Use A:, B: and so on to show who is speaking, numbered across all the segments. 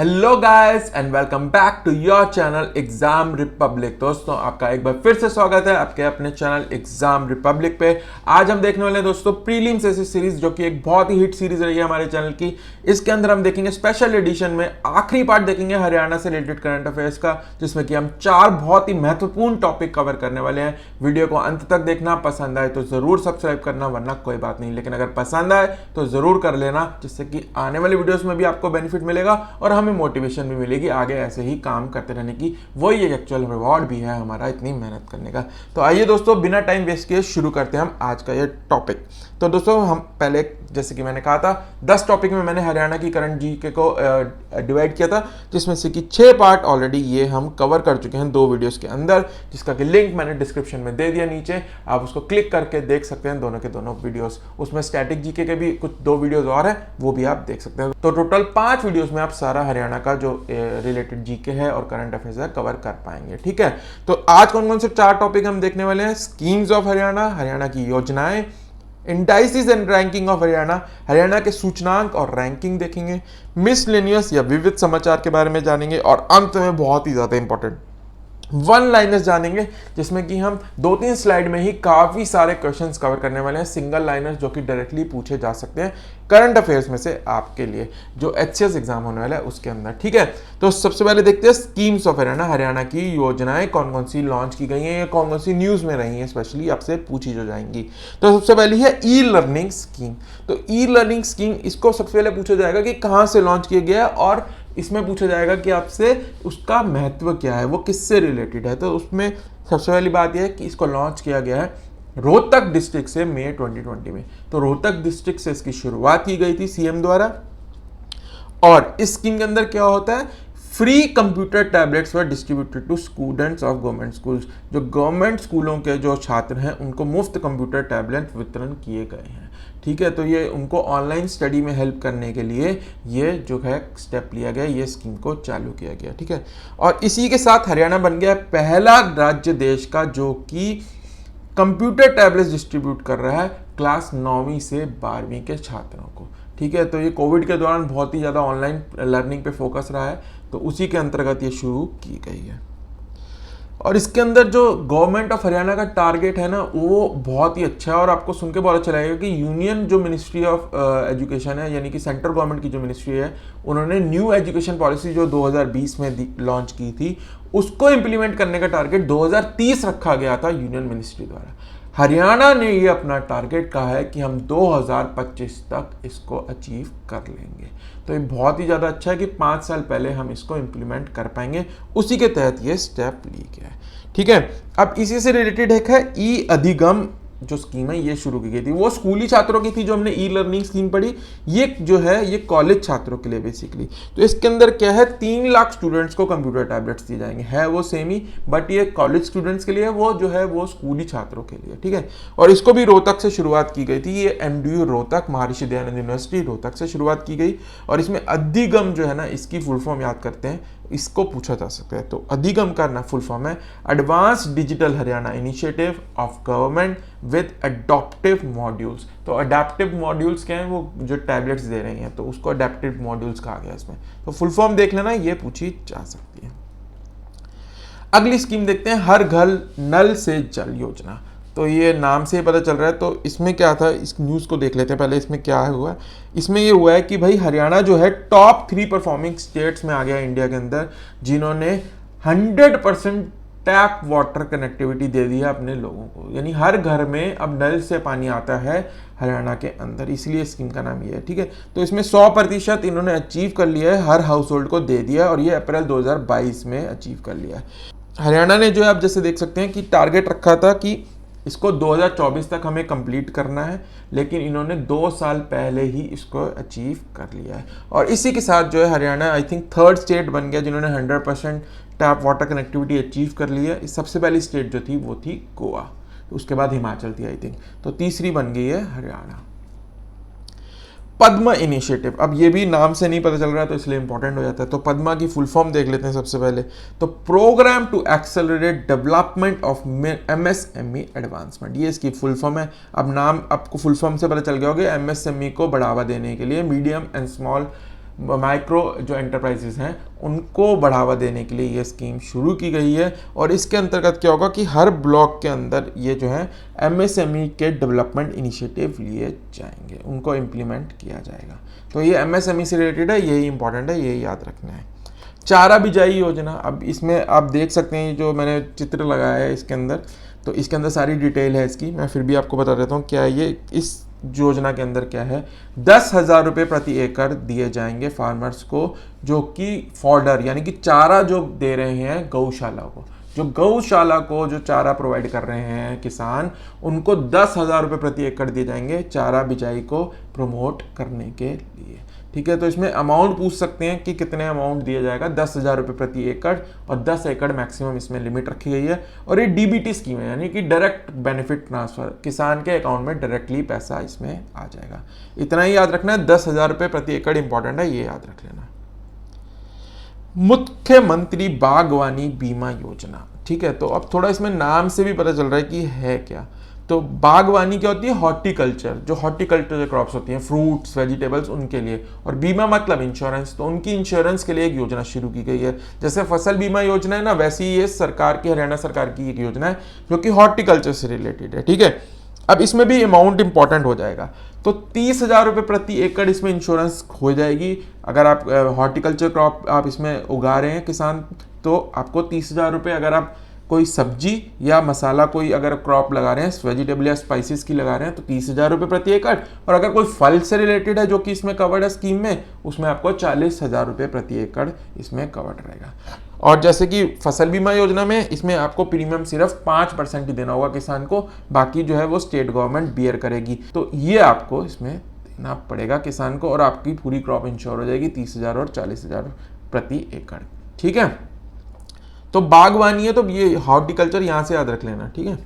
A: Hello guys and welcome back to your channel exam republic. दोस्तों आपका एक बार फिर से स्वागत है आपके अपने चैनल एग्जाम रिपब्लिक पे। आज हम देखने वाले हैं दोस्तों प्रीलिम्स ऐसी सीरीज जो कि एक बहुत ही हिट सीरीज रही है हमारे चैनल की। इसके अंदर हम देखेंगे स्पेशल एडिशन में आखिरी पार्ट देखेंगे हरियाणा से रिलेटेड करंट अफेयर्स का, जिसमें कि हम 4 बहुत ही महत्वपूर्ण टॉपिक कवर करने वाले हैं। वीडियो को अंत तक देखना, पसंद आए तो जरूर सब्सक्राइब करना, वरना कोई बात नहीं, लेकिन अगर पसंद आए तो जरूर कर लेना, जिससे कि आने वाले वीडियोस में भी आपको बेनिफिट मिलेगा और हमें मोटिवेशन भी मिलेगी आगे ऐसे ही काम करते रहने की। वही एक एक्चुअल रिवॉर्ड भी है हमारा इतनी मेहनत करने का। तो आइए दोस्तों बिना टाइम वेस्ट किए शुरू करते हैं हम आज का ये टॉपिक। तो दोस्तों हम पहले जैसे कि मैंने कहा था 10 टॉपिक में मैंने हरियाणा की करंट जीके को डिवाइड किया था, जिसमें से कि 6 पार्ट ऑलरेडी ये हम कवर कर चुके हैं 2 वीडियोस के अंदर, जिसका कि लिंक मैंने डिस्क्रिप्शन में दे दिया नीचे। आप उसको क्लिक करके देख सकते हैं दोनों के दोनों वीडियोस। उसमें स्टैटिक जीके के भी कुछ 2 वीडियोस और हैं, वो भी आप देख सकते हैं। तो टोटल 5 वीडियोस में आप सारा हरियाणा का जो रिलेटेड जीके है और करंट अफेयर्स है कवर कर पाएंगे। ठीक है, तो आज कौन कौन से 4 टॉपिक हम देखने वाले हैं? स्कीम्स ऑफ हरियाणा, हरियाणा की योजनाएं, indices and ranking of Haryana, Haryana के सूचनांक और रैंकिंग देखेंगे, मिसलेनियस या विविध समाचार के बारे में जानेंगे, और अंत में बहुत ही ज्यादा इंपॉर्टेंट वन लाइनर्स जानेंगे, जिसमें कि हम 2-3 स्लाइड में ही काफी सारे क्वेश्चंस कवर करने वाले हैं, सिंगल लाइनर्स जो कि डायरेक्टली पूछे जा सकते हैं करंट अफेयर्स में से आपके लिए, जो एचसीएस एग्जाम होने वाला है उसके अंदर। ठीक है, तो सबसे पहले देखते हैं स्कीम्स ऑफ हरियाणा, हरियाणा की योजनाएं कौन कौन सी लॉन्च की गई हैं या कौन कौन सी न्यूज में रही हैं, स्पेशली आपसे पूछी जो जाएंगी। तो सबसे पहली है ई लर्निंग स्कीम। तो ई लर्निंग स्कीम, इसको सबसे पहले पूछा जाएगा कि कहाँ से लॉन्च किया गया, और इसमें पूछा जाएगा कि आपसे उसका महत्व क्या है, वो किससे रिलेटेड है। तो उसमें सबसे पहली बात यह है कि इसको लॉन्च किया गया है रोहतक डिस्ट्रिक्ट से मई 2020 में। तो रोहतक डिस्ट्रिक्ट से इसकी शुरुआत की गई थी सीएम द्वारा। और इस स्कीम के अंदर क्या होता है, free computer tablets were distributed to students of government schools. जो गवर्नमेंट स्कूलों के जो छात्र हैं उनको मुफ्त कंप्यूटर टैबलेट वितरण किए गए हैं। ठीक है, तो ये उनको ऑनलाइन स्टडी में हेल्प करने के लिए ये जो है स्टेप लिया गया, ये स्कीम को चालू किया गया। ठीक है, और इसी के साथ हरियाणा बन गया पहला राज्य देश का जो कि कंप्यूटर टैबलेट्स डिस्ट्रीब्यूट कर रहा है क्लास 9वीं से 12वीं के छात्रों को। ठीक है, तो ये कोविड के दौरान बहुत ही ज़्यादा ऑनलाइन लर्निंग पे फोकस रहा है, तो उसी के अंतर्गत ये शुरू की गई है। और इसके अंदर जो गवर्नमेंट ऑफ हरियाणा का टारगेट है ना, वो बहुत ही अच्छा है, और आपको सुन के बहुत अच्छा लगेगा कि यूनियन जो मिनिस्ट्री ऑफ एजुकेशन है, यानी कि सेंट्रल गवर्नमेंट की जो मिनिस्ट्री है, उन्होंने न्यू एजुकेशन पॉलिसी जो 2020 में लॉन्च की थी, उसको इम्प्लीमेंट करने का टारगेट 2030 रखा गया था यूनियन मिनिस्ट्री द्वारा। हरियाणा ने ये अपना टारगेट कहा है कि हम 2025 तक इसको अचीव कर लेंगे। तो ये बहुत ही ज़्यादा अच्छा है कि 5 साल पहले हम इसको इम्प्लीमेंट कर पाएंगे, उसी के तहत ये स्टेप लिया गया है। ठीक है, अब इसी से रिलेटेड एक है ई अधिगम जो स्कीम है, ये शुरू की गई थी। वो स्कूली छात्रों की थी जो हमने ई लर्निंग स्कीम पढ़ी, ये जो है ये कॉलेज छात्रों के लिए बेसिकली। तो इसके अंदर क्या है, 3 लाख स्टूडेंट्स को कंप्यूटर टैबलेट्स दिए जाएंगे, है वो सेम ही, बट ये कॉलेज स्टूडेंट्स के लिए, वो जो है वो स्कूली छात्रों के लिए। ठीक है, और इसको भी रोहतक से शुरुआत की गई थी। ये एमडीयू रोहतक, महर्षि दयानंद यूनिवर्सिटी रोहतक से शुरुआत की गई। और इसमें अधिगम जो है ना, इसकी फुल फॉर्म याद करते हैं, इसको पूछा जा सकता है। तो अधिगम का ना फुल फॉर्म है advance digital Haryana initiative of government with adoptive modules. तो अडेप्टिव मॉड्यूल्स क्या हैं, वो जो टैबलेट्स दे रही हैं, तो उसको अडेप्टिव मॉड्यूल्स कहा गया इसमें। तो फुल फॉर्म देख लेना, ये पूछी जा सकती है। अगली स्कीम देखते हैं, हर घर नल से जल योजना। तो ये नाम से ही पता चल रहा है। तो इसमें क्या था, इस न्यूज़ को देख लेते हैं पहले। इसमें क्या हुआ, इसमें ये हुआ है कि भाई हरियाणा जो है टॉप 3 परफॉर्मिंग स्टेट्स में आ गया इंडिया के अंदर, जिन्होंने 100% टैप वाटर कनेक्टिविटी दे दी है अपने लोगों को। यानी हर घर में अब नल से पानी आता है हरियाणा के अंदर, इसलिए स्कीम का नाम ये है। ठीक है, तो इसमें 100% इन्होंने अचीव कर लिया है, हर हाउस होल्ड को दे दिया, और ये अप्रैल 2022 में अचीव कर लिया है। हरियाणा ने जो है, आप जैसे देख सकते हैं कि टारगेट रखा था कि इसको 2024 तक हमें कंप्लीट करना है, लेकिन इन्होंने 2 साल पहले ही इसको अचीव कर लिया है। और इसी के साथ जो है Haryana I think 3rd state बन गया जिन्होंने 100% टैप वाटर कनेक्टिविटी अचीव कर ली है। सबसे पहली स्टेट जो थी वो थी गोवा, उसके बाद हिमाचल थी आई थिंक, तो तीसरी बन गई है हरियाणा। पद्मा इनिशिएटिव, अब ये भी नाम से नहीं पता चल रहा है तो इसलिए इंपॉर्टेंट हो जाता है। तो पद्मा की फुल फॉर्म देख लेते हैं सबसे पहले। तो programme to accelerate development of MSME advancement, ये इसकी फुल फॉर्म है। अब नाम आपको फुल फॉर्म से पता चल गया होगा, एमएसएमई को बढ़ावा देने के लिए, मीडियम एंड स्मॉल माइक्रो जो एंटरप्राइजेस हैं उनको बढ़ावा देने के लिए ये स्कीम शुरू की गई है। और इसके अंतर्गत क्या होगा कि हर ब्लॉक के अंदर ये जो है एमएसएमई के डेवलपमेंट इनिशिएटिव लिए जाएंगे, उनको इम्प्लीमेंट किया जाएगा। तो ये एमएसएमई से रिलेटेड है, यही इंपॉर्टेंट है, यही याद रखना है। चारा बिजाई योजना, अब इसमें आप देख सकते हैं जो मैंने चित्र लगाया है इसके अंदर, तो इसके अंदर सारी डिटेल है इसकी, मैं फिर भी आपको बता देता हूँ क्या ये इस योजना के अंदर क्या है। 10,000 रुपये प्रति एकड़ दिए जाएंगे फार्मर्स को, जो कि फॉडर यानी कि चारा जो दे रहे हैं गौशाला को, जो गौशाला को जो चारा प्रोवाइड कर रहे हैं किसान, उनको 10,000 रुपये प्रति एकड़ दिए जाएंगे चारा बिजाई को प्रमोट करने के लिए। ठीक है, तो इसमें अमाउंट पूछ सकते हैं कि कितने अमाउंट दिया जाएगा। 10,000 रुपये प्रति एकड़, और 10 एकड़ मैक्सिमम इसमें लिमिट रखी गई है। और ये डीबीटी स्कीम है, यानी कि डायरेक्ट बेनिफिट ट्रांसफर, किसान के अकाउंट में डायरेक्टली पैसा इसमें आ जाएगा। इतना ही याद रखना है, 10,000 रुपये प्रति एकड़ इंपॉर्टेंट है, ये याद रख लेना। मुख्यमंत्री बागवानी बीमा योजना, ठीक है, तो अब थोड़ा इसमें नाम से भी पता चल रहा है कि है क्या। तो बागवानी क्या होती है, हॉर्टिकल्चर, जो हॉर्टिकल्चर क्रॉप्स होती हैं, फ्रूट्स वेजिटेबल्स, उनके लिए। और बीमा मतलब इंश्योरेंस, तो उनकी इंश्योरेंस के लिए एक योजना शुरू की गई है। जैसे फसल बीमा योजना है ना, वैसी ये सरकार की, हरियाणा सरकार की एक योजना है जो कि हॉर्टिकल्चर से रिलेटेड है। ठीक है, अब इसमें भी अमाउंट इंपॉर्टेंट हो जाएगा, तो 30,000 रुपये प्रति एकड़ इसमें इंश्योरेंस हो जाएगी। अगर आप हॉर्टिकल्चर क्रॉप आप इसमें उगा रहे हैं किसान, तो आपको 30,000 रुपये, अगर आप कोई सब्जी या मसाला कोई अगर क्रॉप लगा रहे हैं, वेजिटेबल या स्पाइसेस की लगा रहे हैं, तो 30,000 रुपये प्रति एकड़। और अगर कोई फल से रिलेटेड है जो कि इसमें कवर्ड है स्कीम में, उसमें आपको 40,000 रुपये प्रति एकड़ इसमें कवर्ड रहेगा। और जैसे कि फसल बीमा योजना में, इसमें आपको प्रीमियम सिर्फ 5% ही देना होगा किसान को, बाकी जो है वो स्टेट गवर्नमेंट बियर करेगी। तो ये आपको इसमें देना पड़ेगा किसान को, और आपकी पूरी क्रॉप इंश्योर हो जाएगी 30,000 और 40,000 प्रति एकड़। ठीक है, तो बागवानी है, तो ये हॉर्टिकल्चर यहां से याद रख लेना। ठीक है,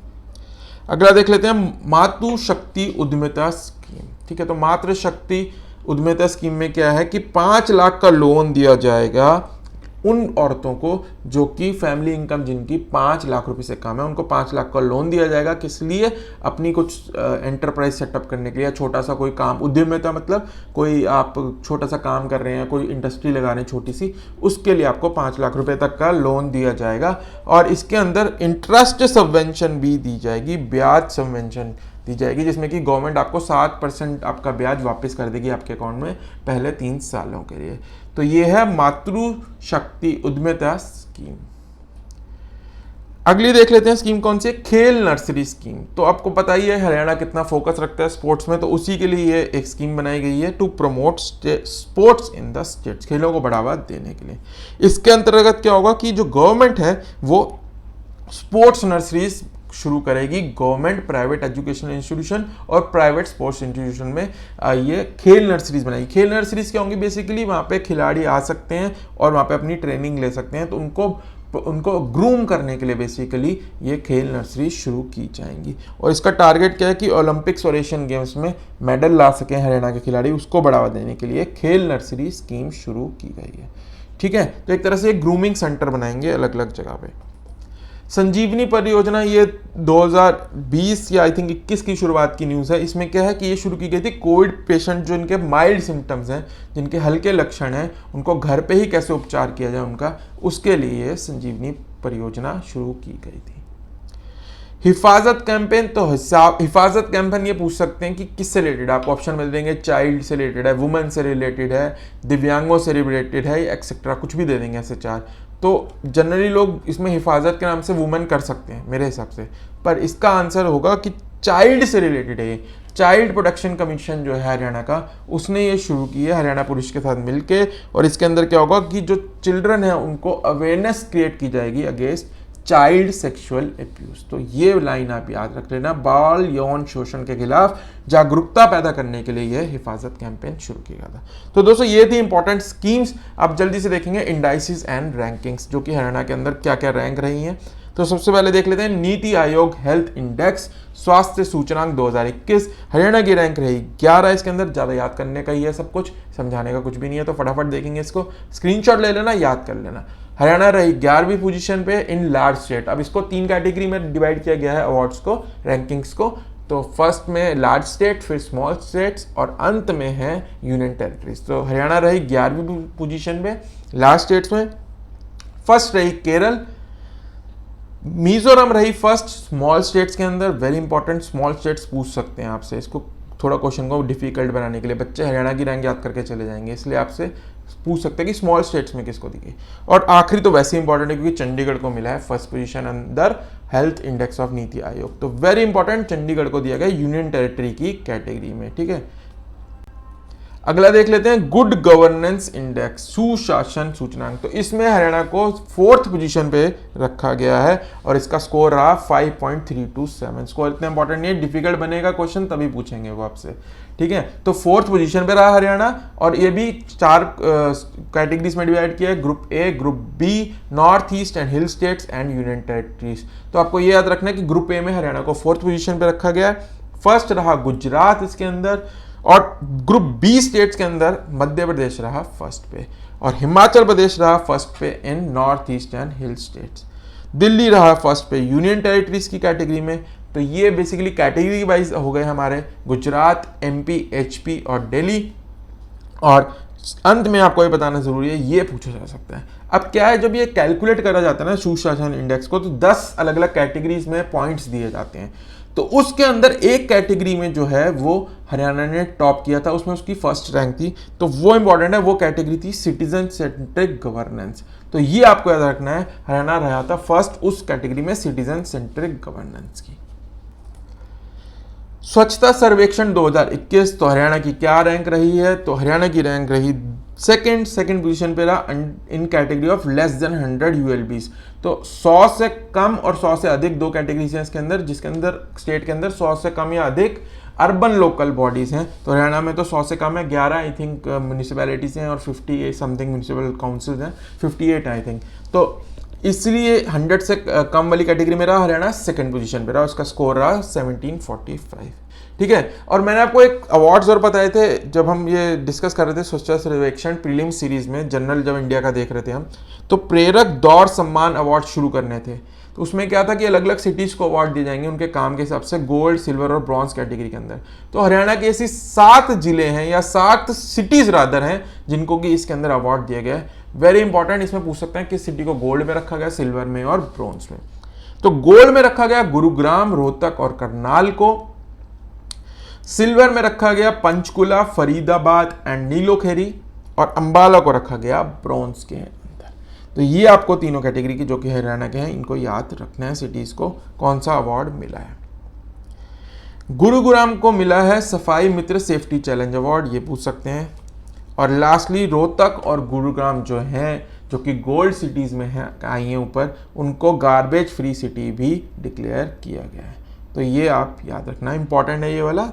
A: अगला देख लेते हैं मातृ शक्ति उद्यमिता स्कीम। ठीक है, तो मातृ शक्ति उद्यमिता स्कीम में क्या है कि 5 लाख का लोन दिया जाएगा उन औरतों को जो कि फैमिली इनकम जिनकी 5 लाख रुपए से कम है, उनको 5 लाख का लोन दिया जाएगा। किस लिए, अपनी कुछ एंटरप्राइज सेटअप करने के लिए, छोटा सा कोई काम, उद्यमिता मतलब कोई आप छोटा सा काम कर रहे हैं, कोई इंडस्ट्री लगा रहे हैं छोटी सी, उसके लिए आपको 5 लाख रुपए तक का लोन दिया जाएगा। और इसके अंदर इंटरेस्ट सबवेंशन भी दी जाएगी, ब्याज सबवेंशन दी जाएगी, जिसमें कि गवर्नमेंट आपको 7% आपका ब्याज वापस कर देगी आपके अकाउंट में पहले 3 सालों के लिए। तो ये है मातृ शक्ति उद्यमिता स्कीम। अगली देख लेते हैं स्कीम कौन सी है, खेल नर्सरी स्कीम। तो आपको पता ही है हरियाणा कितना फोकस रखता है स्पोर्ट्स में, तो उसी के लिए ये एक स्कीम बनाई गई है, to promote sports in the states, खेलों को बढ़ावा देने के लिए। इसके अंतर्गत क्या होगा कि जो गवर्नमेंट है वो स्पोर्ट्स नर्सरीज शुरू करेगी, गवर्नमेंट प्राइवेट एजुकेशनल इंस्टीट्यूशन और प्राइवेट स्पोर्ट्स इंस्टीट्यूशन में ये खेल नर्सरीज बनाएगी। खेल नर्सरीज क्या होंगी, बेसिकली वहाँ पे खिलाड़ी आ सकते हैं और वहाँ पे अपनी ट्रेनिंग ले सकते हैं, तो उनको ग्रूम करने के लिए बेसिकली ये खेल नर्सरी शुरू की जाएंगी। और इसका टारगेट क्या है कि ओलंपिक्स और एशियन गेम्स में मेडल ला सकें हरियाणा के खिलाड़ी, उसको बढ़ावा देने के लिए खेल नर्सरी स्कीम शुरू की गई है। ठीक है, तो एक तरह से एक ग्रूमिंग सेंटर बनाएंगे अलग अलग जगह पे। संजीवनी परियोजना, ये 2020 या आई थिंक 21 की शुरुआत की न्यूज़ है। इसमें क्या है कि ये शुरू की गई थी कोविड पेशेंट जो इनके माइल्ड सिम्टम्स हैं, जिनके हल्के लक्षण हैं, उनको घर पे ही कैसे उपचार किया जाए उनका, उसके लिए संजीवनी परियोजना शुरू की गई थी। हिफाजत कैंपेन, तो हिफाजत कैंपेन ये पूछ सकते हैं कि किससे रिलेटेड, आपको ऑप्शन मिल देंगे, चाइल्ड से रिलेटेड है, वुमेन से रिलेटेड है, दिव्यांगों से रिलेटेड है, एक्सेट्रा, कुछ भी दे देंगे ऐसे 4। तो जनरली लोग इसमें हिफाजत के नाम से वुमेन कर सकते हैं मेरे हिसाब से, पर इसका आंसर होगा कि चाइल्ड से रिलेटेड है। चाइल्ड प्रोटेक्शन कमीशन जो है हरियाणा का, उसने ये शुरू की है हरियाणा पुलिस के साथ मिलके। और इसके अंदर क्या होगा कि जो चिल्ड्रन है उनको अवेयरनेस क्रिएट की जाएगी अगेंस्ट चाइल्ड सेक्सुअल एब्यूज। तो ये लाइन आप याद रख लेना, बाल यौन शोषण के खिलाफ जागरूकता पैदा करने के लिए यह हिफाजत कैंपेन शुरू किया गया था। तो दोस्तों ये थी इंपॉर्टेंट स्कीम्स। आप जल्दी से देखेंगे इंडाइसिस एंड रैंकिंग्स, जो कि हरियाणा के अंदर क्या क्या रैंक रही हैं। तो सबसे पहले देख लेते हैं नीति आयोग हेल्थ इंडेक्स स्वास्थ्य सूचकांक 2021, हरियाणा की रैंक रही 11। इसके अंदर ज़्यादा याद करने का ही है, सब कुछ समझाने का कुछ भी नहीं है, तो फटाफट देखेंगे इसको, स्क्रीनशॉट ले लेना, याद कर लेना। हरियाणा रही 11वीं पोजीशन पे इन लार्ज स्टेट। अब इसको 3 कैटेगरी में डिवाइड किया गया है अवार्ड्स को, रैंकिंग्स को। तो फर्स्ट में लार्ज स्टेट, फिर स्मॉल स्टेट्स और अंत में है यूनियन टेरिटरीज। तो हरियाणा रही 11वीं पोजीशन पे लार्ज स्टेट्स में, फर्स्ट रही केरल, मिजोरम रही फर्स्ट स्मॉल स्टेट्स के अंदर। वेरी इंपॉर्टेंट, स्मॉल स्टेट्स पूछ सकते हैं आपसे, इसको थोड़ा क्वेश्चन को डिफिकल्ट बनाने के लिए बच्चे हरियाणा की रैंक याद करके चले जाएंगे, इसलिए आपसे पूछ सकते हैं कि स्मॉल स्टेट्स में किसको दी गई। और आखिरी तो वैसे इंपॉर्टेंट है क्योंकि चंडीगढ़ को मिला है फर्स्ट पोजीशन अंदर health index of NITI Aayog. तो वेरी इंपॉर्टेंट, चंडीगढ़ को दिया गया यूनियन टेरिटरी की कैटेगरी में। ठीक है, अगला देख लेते हैं गुड गवर्नेंस इंडेक्स, सुशासन सूचकांक। तो इसमें हरियाणा को 4th पोजीशन पे रखा गया है और इसका स्कोर रहा 5.327। स्कोर इतना इंपॉर्टेंट नहीं है, डिफिकल्ट बनेगा क्वेश्चन तभी पूछेंगे वो आपसे। ठीक है, तो 4th पोजीशन पे रहा हरियाणा और ये भी 4 कैटेगरीज में डिवाइड किया है, group A, group B, north east and hill states and union territories. तो आपको ये याद रखना है कि ग्रुप ए में हरियाणा को 4th पोजीशन पे रखा गया है। फर्स्ट रहा गुजरात इसके अंदर, और ग्रुप बी स्टेट्स के अंदर मध्य प्रदेश रहा फर्स्ट पे और हिमाचल प्रदेश रहा फर्स्ट पे in north east and hill states. Delhi रहा फर्स्ट पे यूनियन टेरिटरीज की कैटेगरी में। तो ये बेसिकली कैटेगरी वाइज हो गए हमारे गुजरात, एमपी, एचपी और दिल्ली। और अंत में आपको ये बताना जरूरी है, ये पूछा जा सकता है। अब क्या है, जब ये कैलकुलेट करा जाता है ना सुशासन इंडेक्स को, तो 10 अलग अलग कैटेगरीज में पॉइंट्स दिए जाते हैं। तो उसके अंदर एक कैटेगरी में जो है वो हरियाणा ने टॉप किया था, उसमें उसकी फर्स्ट रैंक थी। तो वो इंपॉर्टेंट है, वो कैटेगरी थी सिटीजन सेंट्रिक गवर्नेंस। तो ये आपको याद रखना है, हरियाणा रहा था फर्स्ट उस कैटेगरी में सिटीजन सेंट्रिक गवर्नेंस की। स्वच्छता सर्वेक्षण 2021, तो हरियाणा की क्या रैंक रही है? तो हरियाणा की रैंक रही सेकंड पोजीशन पे रहा इन कैटेगरी ऑफ लेस देन 100 यूएलबीज। तो 100 से कम और 100 से अधिक दो कैटेगरीज हैं इसके अंदर, जिसके अंदर स्टेट के अंदर 100 से कम या अधिक अर्बन लोकल बॉडीज हैं। तो हरियाणा में तो 100 से कम है, 11 आई थिंक म्यूनिसिपैलिटीज हैं और 58 समथिंग म्यूनिसिपल काउंसिल्स हैं, 58 आई थिंक। तो इसलिए 100 से कम वाली कैटेगरी में रहा हरियाणा, सेकंड पोजीशन पे रहा, उसका स्कोर रहा 1745। ठीक है, और मैंने आपको एक अवार्ड्स और बताए थे जब हम ये डिस्कस कर रहे थे स्वच्छता सर्वेक्षण प्रीलिम सीरीज में, जनरल जब इंडिया का देख रहे थे हम, तो प्रेरक दौर सम्मान अवार्ड शुरू करने थे। तो उसमें क्या था कि अलग अलग सिटीज को अवार्ड दिए जाएंगे उनके काम के हिसाब से, गोल्ड, सिल्वर और ब्रॉन्ज कैटेगरी के अंदर। तो हरियाणा के ऐसी 7 जिले हैं या 7 सिटीज रादर हैं जिनको कि इसके अंदर अवार्ड दिया गया है। वेरी इंपॉर्टेंट, इसमें पूछ सकते हैं किस सिटी को गोल्ड में रखा गया, सिल्वर में और ब्रॉन्ज में। तो गोल्ड में रखा गया गुरुग्राम, रोहतक और करनाल को। सिल्वर में रखा गया पंचकुला, फरीदाबाद एंड नीलोखेरी, और अंबाला को रखा गया ब्रॉन्ज के अंदर। तो ये आपको तीनों कैटेगरी की जो कि हरियाणा के हैं इनको याद रखना है, सिटीज को कौन सा अवार्ड मिला है। गुरुग्राम को मिला है सफाई मित्र सेफ्टी चैलेंज अवार्ड, ये पूछ सकते हैं। और लास्टली रोहतक और गुरुग्राम जो हैं, जो कि गोल्ड सिटीज में हैं आई हैं ऊपर, उनको गार्बेज फ्री सिटी भी डिक्लेयर किया गया है। तो ये आप याद रखना, इंपॉर्टेंट है ये वाला।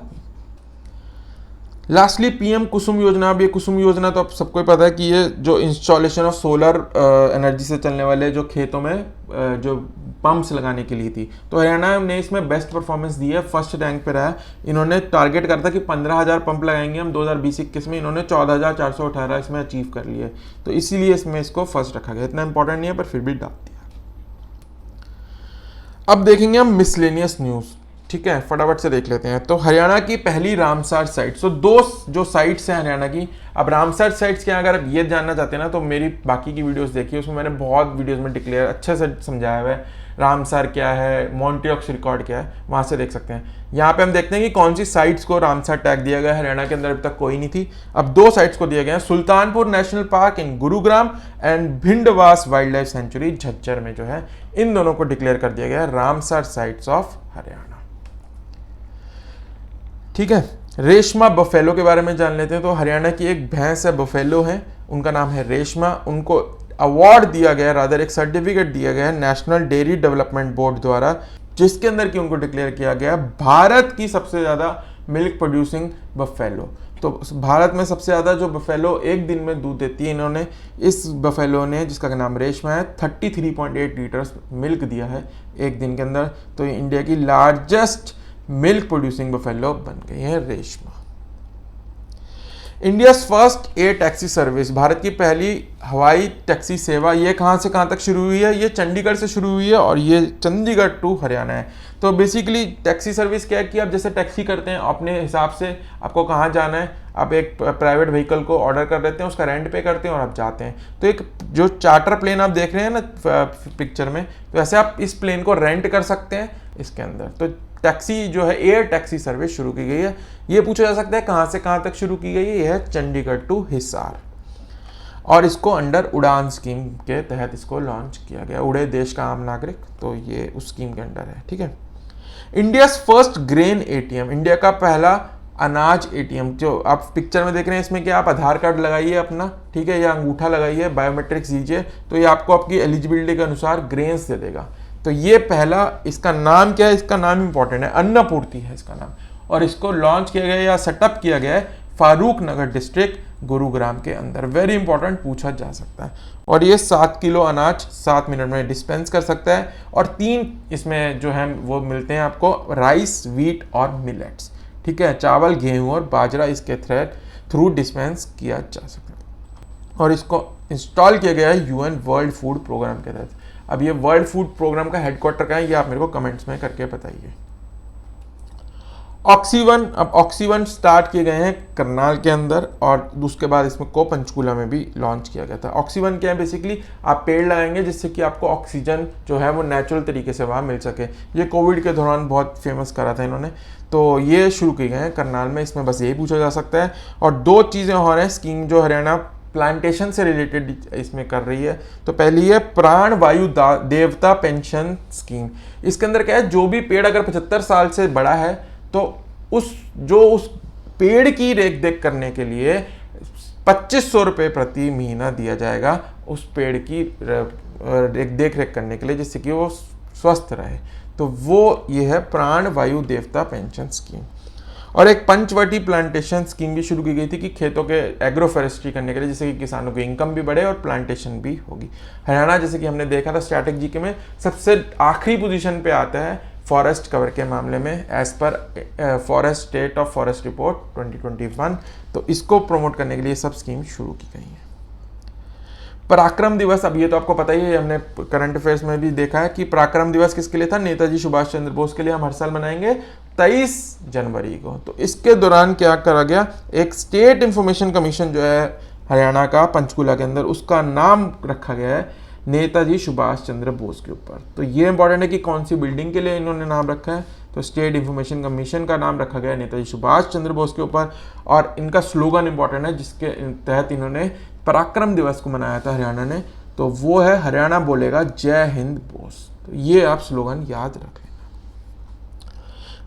A: लास्टली पीएम कुसुम योजना। अब ये कुसुम योजना तो आप सबको पता है कि ये जो इंस्टॉलेशन ऑफ सोलर एनर्जी से चलने वाले जो खेतों में जो पंप्स लगाने के लिए थी। तो हरियाणा ने इसमें बेस्ट परफॉर्मेंस दी है, फर्स्ट रैंक पे रहा है। इन्होंने टारगेट करता कि 15,000 पंप लगाएंगे हम 2020-21 में, इन्होंने 14,418 इसमें अचीव कर लिया। तो इसीलिए इसमें इसको फर्स्ट रखा गया। इतना इंपॉर्टेंट नहीं है पर फिर भी डाल दिया। अब देखेंगे हम मिसलेनियस न्यूज़। ठीक है, फटाफट से देख लेते हैं। तो हरियाणा की पहली रामसर साइट, तो 2 जो साइट्स हैं हरियाणा की। अब रामसर साइट्स क्या, अगर ये जानना चाहते हैं ना तो मेरी बाकी की वीडियोस देखिए, उसमें मैंने बहुत वीडियोस में डिक्लेयर अच्छे से समझाया हुआ है रामसर क्या है, मॉन्टिऑक्स रिकॉर्ड क्या है, वहाँ से देख सकते हैं। यहाँ पे हम देखते हैं कि कौन सी साइट्स को रामसर टैग दिया गया है। हरियाणा के अंदर अभी तक कोई नहीं थी, अब 2 साइट्स को दिया गया है, Sultanpur national park in Gurugram and Bhindawas wild life sanctuary Jhajjar में जो है, इन दोनों को डिक्लेयर कर दिया गया है रामसर साइट्स ऑफ हरियाणा। ठीक है, रेशमा बफेलो के बारे में जान लेते हैं। तो हरियाणा की एक भैंस है, बफेलो है, उनका नाम है रेशमा। उनको अवार्ड दिया गया, रादर एक सर्टिफिकेट दिया गया है नेशनल डेयरी डेवलपमेंट बोर्ड द्वारा, जिसके अंदर कि उनको डिक्लेयर किया गया भारत की सबसे ज़्यादा मिल्क प्रोड्यूसिंग बफेलो। तो भारत में सबसे ज़्यादा जो बफेलो एक दिन में दूध देती है, इन्होंने इस बफेलो ने, जिसका नाम रेशमा है, 33.8 लीटर्स मिल्क दिया है एक दिन के अंदर। तो इंडिया की लार्जेस्ट मिल्क प्रोड्यूसिंग बफेलो बन गई है Reshma. India's first air taxi service, Bharat की पहली हवाई टैक्सी सेवा, ये कहाँ से कहाँ तक शुरू हुई है? ये चंडीगढ़ से शुरू हुई है और ये चंडीगढ़ टू हरियाणा है। तो बेसिकली टैक्सी सर्विस क्या है कि आप जैसे टैक्सी करते हैं अपने हिसाब से, आपको कहाँ जाना है, आप एक प्राइवेट व्हीकल को ऑर्डर कर देते हैं, उसका रेंट पे करते हैं और आप जाते हैं। तो एक जो चार्टर प्लेन आप देख रहे हैं ना पिक्चर में, तो ऐसे आप इस प्लेन को रेंट कर सकते हैं इसके अंदर। तो टैक्सी जो है एयर टैक्सी सर्विस शुरू की गई है। ये पूछा जा सकता है कहाँ से कहाँ तक शुरू की गई है? यह है चंडीगढ़ टू हिसार और इसको अंडर उड़ान स्कीम के तहत इसको लॉन्च किया गया। उड़े देश का आम नागरिक, तो ये उस स्कीम के अंडर है, ठीक है। India first grain ATM, India का पहला अनाज एटीएम। जो आप पिक्चर में देख रहे हैं इसमें क्या आप आधार कार्ड लगाइए अपना, ठीक है, या अंगूठा लगाइए, बायोमेट्रिक्स दीजिए, तो ये आपको आपकी एलिजिबिलिटी के अनुसार ग्रेन्स दे देगा। तो ये पहला, इसका नाम क्या है? इसका नाम इंपॉर्टेंट है, अन्नपूर्ति है इसका नाम, और इसको लॉन्च किया गया या सेटअप किया गया है फारूक नगर डिस्ट्रिक्ट गुरुग्राम के अंदर। वेरी इंपॉर्टेंट, पूछा जा सकता है। और ये 7 किलो अनाज 7 मिनट में डिस्पेंस कर सकता है और 3 इसमें जो है वो मिलते हैं आपको, राइस, व्हीट और मिलेट्स, ठीक है, चावल, गेहूं और बाजरा इसके थ्रू डिस्पेंस किया जा सकता है। और इसको इंस्टॉल किया गया है यूएन वर्ल्ड फूड प्रोग्राम के तहत। अब ये वर्ल्ड फूड प्रोग्राम का हेडक्वार्टर कहाँ है, ये आप मेरे को कमेंट्स में करके बताइए। ऑक्सीवन, अब ऑक्सीवन स्टार्ट किए गए हैं करनाल के अंदर और उसके बाद इसमें को पंचकूला में भी लॉन्च किया गया था। ऑक्सीवन क्या है? बेसिकली आप पेड़ लगाएंगे जिससे कि आपको ऑक्सीजन जो है वो नेचुरल तरीके से वहाँ मिल सके। ये कोविड के दौरान बहुत फेमस करा था इन्होंने, तो ये शुरू किए गए हैं करनाल में। इसमें बस यही पूछा जा सकता है। और 2 चीज़ें और हैं स्कीम जो हरियाणा प्लांटेशन से रिलेटेड इसमें कर रही है। तो पहली है प्राण वायु देवता पेंशन स्कीम। इसके अंदर क्या है, जो भी पेड़ अगर 75 साल से बड़ा है तो उस पेड़ की रेख देख करने के लिए 2500 रुपये प्रति महीना दिया जाएगा उस पेड़ की देख रेख करने के लिए, जिससे कि वो स्वस्थ रहे। तो वो ये है प्राण वायु देवता पेंशन स्कीम। और एक पंचवटी प्लांटेशन स्कीम भी शुरू की गई थी कि खेतों के एग्रो फॉरेस्ट्री करने के लिए, जिससे कि किसानों की इनकम भी बढ़े और प्लांटेशन भी होगी। हरियाणा जैसे कि हमने देखा था स्टैटिक जीके में सबसे आखिरी पोजीशन पे आता है फॉरेस्ट कवर के मामले में as per forest state of forest report 2021। तो इसको प्रमोट करने के लिए सब स्कीम शुरू की गई है। पराक्रम दिवस, अब ये तो आपको पता ही है, हमने करंट अफेयर्स में भी देखा है कि पराक्रम दिवस किसके लिए था? नेताजी सुभाष चंद्र बोस के लिए। हम हर साल मनाएंगे 23 जनवरी को। तो इसके दौरान क्या करा गया, एक स्टेट इंफॉर्मेशन कमीशन जो है हरियाणा का पंचकूला के अंदर, उसका नाम रखा गया है नेताजी सुभाष चंद्र बोस के ऊपर। तो ये इंपॉर्टेंट है कि कौन सी बिल्डिंग के लिए इन्होंने नाम रखा है। तो स्टेट इंफॉर्मेशन कमीशन का नाम रखा गया है नेताजी सुभाष चंद्र बोस के ऊपर। और इनका स्लोगन इंपॉर्टेंट है जिसके तहत इन्होंने पराक्रम दिवस को मनाया था हरियाणा ने, तो वो है हरियाणा बोलेगा जय हिंद बोस। तो ये आप स्लोगन याद रख लेना।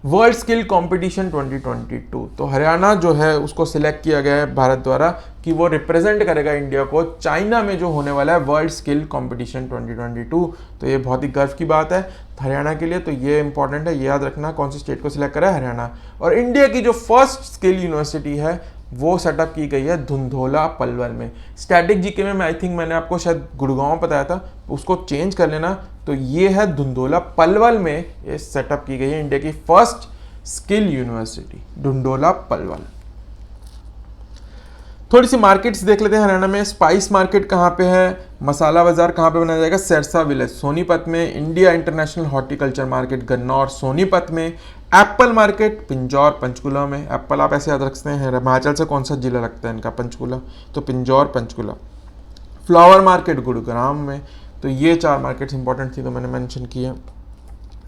A: वर्ल्ड स्किल कंपटीशन 2022, तो हरियाणा जो है उसको सिलेक्ट किया गया है भारत द्वारा कि वो रिप्रेजेंट करेगा इंडिया को चाइना में जो होने वाला है वर्ल्ड स्किल कंपटीशन 2022। तो ये बहुत ही गर्व की बात है हरियाणा के लिए। तो ये इंपॉर्टेंट है, ये याद रखना कौन सी स्टेट को सिलेक्ट करा है, हरियाणा। और इंडिया की जो फर्स्ट स्किल यूनिवर्सिटी है वो सेटअप की गई है धुंधोला पलवल में। स्टैटिक जीके में आई थिंक मैंने आपको शायद गुड़गांव बताया था, उसको चेंज कर लेना। तो ये है धुंधोला पलवल में ये सेटअप की गई है इंडिया की फर्स्ट स्किल यूनिवर्सिटी, धुंधोला पलवल। थोड़ी सी मार्केट्स देख लेते हैं हरियाणा में। स्पाइस मार्केट कहाँ पे है, मसाला बाजार कहाँ पे बनाया जाएगा, सिरसा विलेज सोनीपत में। India international horticulture market Gannaur Sonipat में। एप्पल मार्केट पिंजौर पंचकुला में। एप्पल आप ऐसे याद रख सकते हैं, हिमाचल से कौन सा जिला लगता है इनका, पंचकुला, तो पिंजौर पंचकुला। फ्लावर मार्केट गुरुग्राम में। तो ये 4 मार्केट्स इंपॉर्टेंट थी तो मैंने मेंशन किया।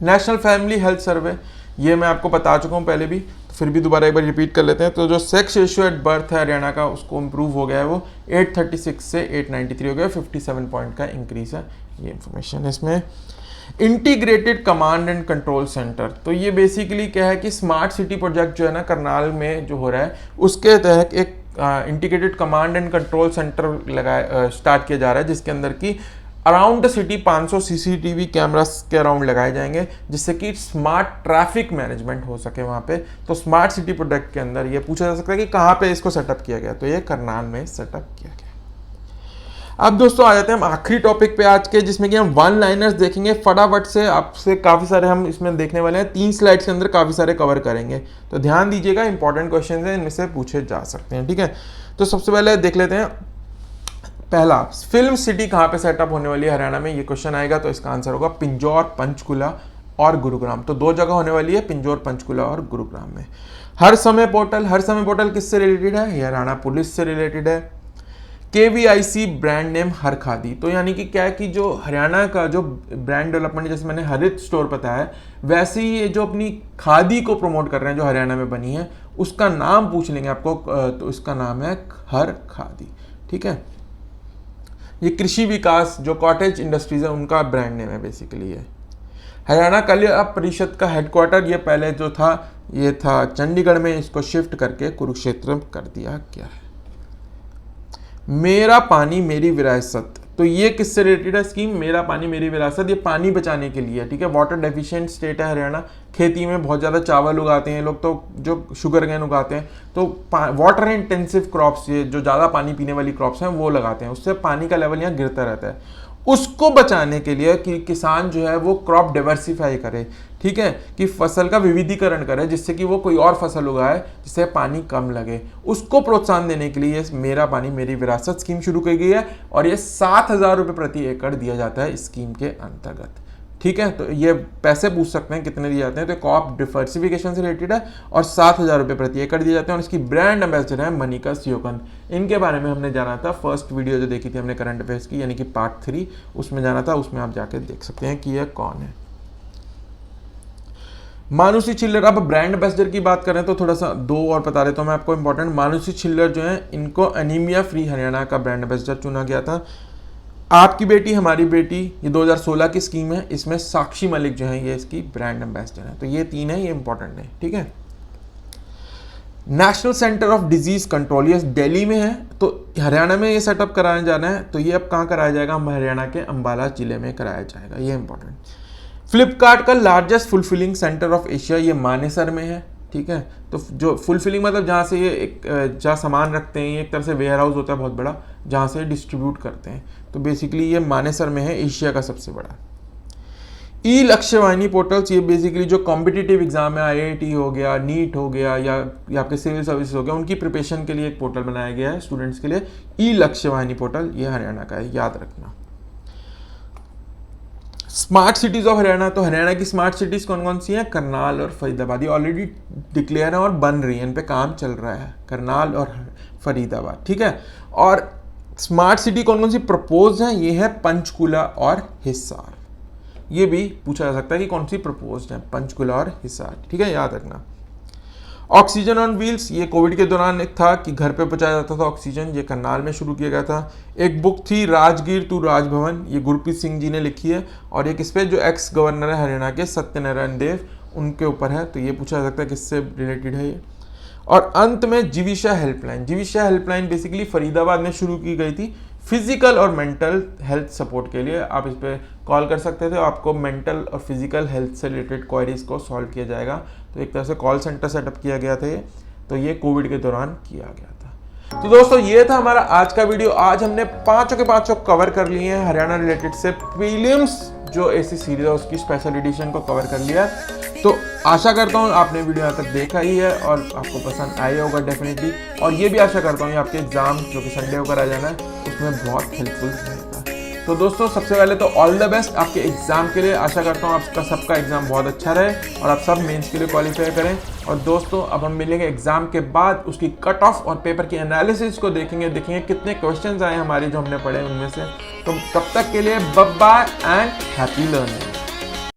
A: नेशनल फैमिली हेल्थ सर्वे, ये मैं आपको बता चुका हूँ पहले भी, तो फिर भी दोबारा एक बार रिपीट कर लेते हैं। तो जो सेक्स रेशियो एट बर्थ है हरियाणा का, उसको इम्प्रूव हो गया है, वो 836 से 893 हो गया, 57 पॉइंट का इंक्रीज है। ये इंफॉर्मेशन है इसमें। Integrated command and control centre, तो ये बेसिकली क्या है कि स्मार्ट सिटी प्रोजेक्ट जो है ना करनाल में जो हो रहा है, उसके तहत एक integrated command and control centre start किया जा रहा है, जिसके अंदर की around the city 500 CCTV cameras के अराउंड लगाए जाएंगे, जिससे कि स्मार्ट ट्रैफिक मैनेजमेंट हो सके वहाँ पे। तो स्मार्ट सिटी प्रोजेक्ट के अंदर ये पूछा जा सकता है कि कहाँ पे इसको सेटअप किया गया, तो ये करनाल में सेटअप किया गया। अब दोस्तों आ जाते हैं हम आखिरी टॉपिक पे आज के, जिसमें कि हम वन लाइनर्स देखेंगे फटाफट से। आपसे काफ़ी सारे हम इसमें देखने वाले हैं, 3 स्लाइड्स के अंदर काफ़ी सारे कवर करेंगे, तो ध्यान दीजिएगा, इंपॉर्टेंट क्वेश्चन हैं, इनमें से पूछे जा सकते हैं, ठीक है। तो सबसे पहले देख लेते हैं पहला, फिल्म सिटी कहाँ पे सेटअप होने वाली है हरियाणा में, ये क्वेश्चन आएगा, तो इसका आंसर होगा पिंजौर, पंचकुला और गुरुग्राम। तो 2 जगह होने वाली है, पिंजौर, पंचकुला और गुरुग्राम में। हर समय पोर्टल किससे रिलेटेड है, ये हरियाणा पुलिस से रिलेटेड है। KVIC ब्रांड नेम हर खादी, तो यानी कि क्या है कि जो हरियाणा का जो ब्रांड डेवलपमेंट, जैसे मैंने हरित स्टोर पता है, वैसे ही ये जो अपनी खादी को प्रमोट कर रहे हैं जो हरियाणा में बनी है, उसका नाम पूछ लेंगे आपको, तो इसका नाम है हर खादी, ठीक है। ये कृषि विकास जो कॉटेज इंडस्ट्रीज है उनका ब्रांड नेम है बेसिकली ये। हरियाणा कला परिषद का हेडक्वार्टर ये पहले जो था ये था चंडीगढ़ में, इसको शिफ्ट करके कुरुक्षेत्र कर दिया गया है। मेरा पानी मेरी विरासत, तो ये किससे रिलेटेड है स्कीम, मेरा पानी मेरी विरासत, ये पानी बचाने के लिए, ठीक है। वाटर डेफिशिएंट स्टेट है हरियाणा, खेती में बहुत ज़्यादा चावल उगाते हैं लोग, तो जो शुगर केन उगाते हैं, तो वाटर इंटेंसिव क्रॉप्स, ये जो ज़्यादा पानी पीने वाली क्रॉप्स हैं वो लगाते हैं, उससे पानी का लेवल यहाँ गिरता रहता है। उसको बचाने के लिए कि किसान जो है वो क्रॉप डाइवर्सिफाई करे, ठीक है, कि फसल का विविधीकरण करे, जिससे कि वो कोई और फसल उगाए जिससे पानी कम लगे, उसको प्रोत्साहन देने के लिए मेरा पानी मेरी विरासत स्कीम शुरू की गई है, और ये 7,000 रुपये प्रति एकड़ दिया जाता है इस स्कीम के अंतर्गत, ठीक है। तो ये पैसे पूछ सकते हैं कितने दिए जाते हैं, तो क्रॉप डिवर्सिफिकेशन से रिलेटेड है और 7,000 रुपये प्रति एकड़ दिए जाते हैं, और इसकी ब्रांड एम्बेसडर है मनिका सियोकन। इनके बारे में हमने जाना था, फर्स्ट वीडियो जो देखी थी हमने करंट अफेयर्स की, यानी कि पार्ट 3, उसमें जाना था, उसमें आप जाके देख सकते हैं कि यह कौन है। मानुषी छिल्लर, अब ब्रांड एम्बेसडर की बात करें तो थोड़ा सा 2 और बता देता हूँ मैं आपको इंपॉर्टेंट। मानुषी छिल्लर जो है, इनको एनीमिया फ्री हरियाणा का ब्रांड एम्बेसडर चुना गया था। आपकी बेटी हमारी बेटी, ये 2016 की स्कीम है, इसमें साक्षी मलिक जो है ये इसकी ब्रांड एम्बेसडर है। तो ये 3 है, ये इंपॉर्टेंट है, ठीक है। National centre of disease control, ये दिल्ली में है, तो हरियाणा में ये सेटअप कराया जाना है, तो ये अब कहाँ कराया जाएगा, हरियाणा के अंबाला जिले में कराया जाएगा, ये इंपॉर्टेंट। फ्लिपकार्ट का largest fulfilling centre of Asia, ये मानेसर में है, ठीक है। तो जो फुलफिलिंग मतलब जहाँ से ये जहाँ सामान रखते हैं, ये एक तरह से वेयर हाउस होता है बहुत बड़ा, जहाँ से डिस्ट्रीब्यूट करते हैं, तो बेसिकली ये मानेसर में है, एशिया का सबसे बड़ा। ई लक्ष्यवाहिनी पोर्टल्स, ये बेसिकली जो कॉम्पिटिटिव एग्जाम है, IIT हो गया, नीट हो गया, या आपके सिविल सर्विस हो गया, उनकी प्रिपरेशन के लिए एक पोर्टल बनाया गया है स्टूडेंट्स के लिए, ई लक्ष्यवाहिनी पोर्टल, ये हरियाणा का है, याद रखना। स्मार्ट सिटीज ऑफ हरियाणा, तो हरियाणा की स्मार्ट सिटीज कौन कौन सी हैं, करनाल और फरीदाबाद, ये ऑलरेडी डिक्लेयर है और बन रही है, इन पे काम चल रहा है, करनाल और फरीदाबाद, ठीक है। और स्मार्ट सिटी कौन कौन सी प्रपोज है, ये है पंचकुला और हिसार, ये भी पूछा जा सकता है कि कौन सी प्रपोज है, पंचकुला और हिसार, ठीक है, याद रखना। ऑक्सीजन ऑन व्हील्स, ये कोविड के दौरान एक था कि घर पे पहुंचाया जाता था ऑक्सीजन, ये करनाल में शुरू किया गया था। एक बुक थी राजगीर टू राजभवन, ये गुरप्रीत सिंह जी ने लिखी है, और एक इस पे जो एक्स गवर्नर है हरियाणा के सत्यनारायण देव, उनके ऊपर है, तो ये पूछा जा सकता है किससे रिलेटेड है ये। और अंत में जीविशा हेल्पलाइन बेसिकली फरीदाबाद में शुरू की गई थी, फिजिकल और मेंटल हेल्थ सपोर्ट के लिए। आप इस पर कॉल कर सकते थे, आपको मेंटल और फिजिकल हेल्थ से रिलेटेड क्वेरीज को सॉल्व किया जाएगा, तो एक तरह से कॉल सेंटर सेटअप किया गया था ये, तो ये कोविड के दौरान किया गया था। तो दोस्तों ये था हमारा आज का वीडियो। आज हमने 5 के 5 कवर कर लिए हैं, हरियाणा रिलेटेड से प्रीलिम्स जो ऐसी सीरीज है उसकी स्पेशल एडिशन को कवर कर लिया है। तो आशा करता हूँ आपने वीडियो यहाँ तक देखा ही है और आपको पसंद आया होगा डेफिनेटली, और ये भी आशा करता हूँ कि आपके एग्जाम जो कि संडे को कराया जाना है उसमें बहुत हेल्पफुल रहेगा। तो दोस्तों सबसे पहले तो ऑल द बेस्ट आपके एग्जाम के लिए। आशा करता हूँ आपका सबका एग्जाम बहुत अच्छा रहे और आप सब मेंस के लिए क्वालिफाई करें। और दोस्तों अब हम मिलेंगे एग्जाम के बाद, उसकी कट ऑफ और पेपर की एनालिसिस को देखेंगे कितने क्वेश्चंस आए हमारे जो हमने पढ़े उनमें से। तो तब तक के लिए bye bye and happy learning.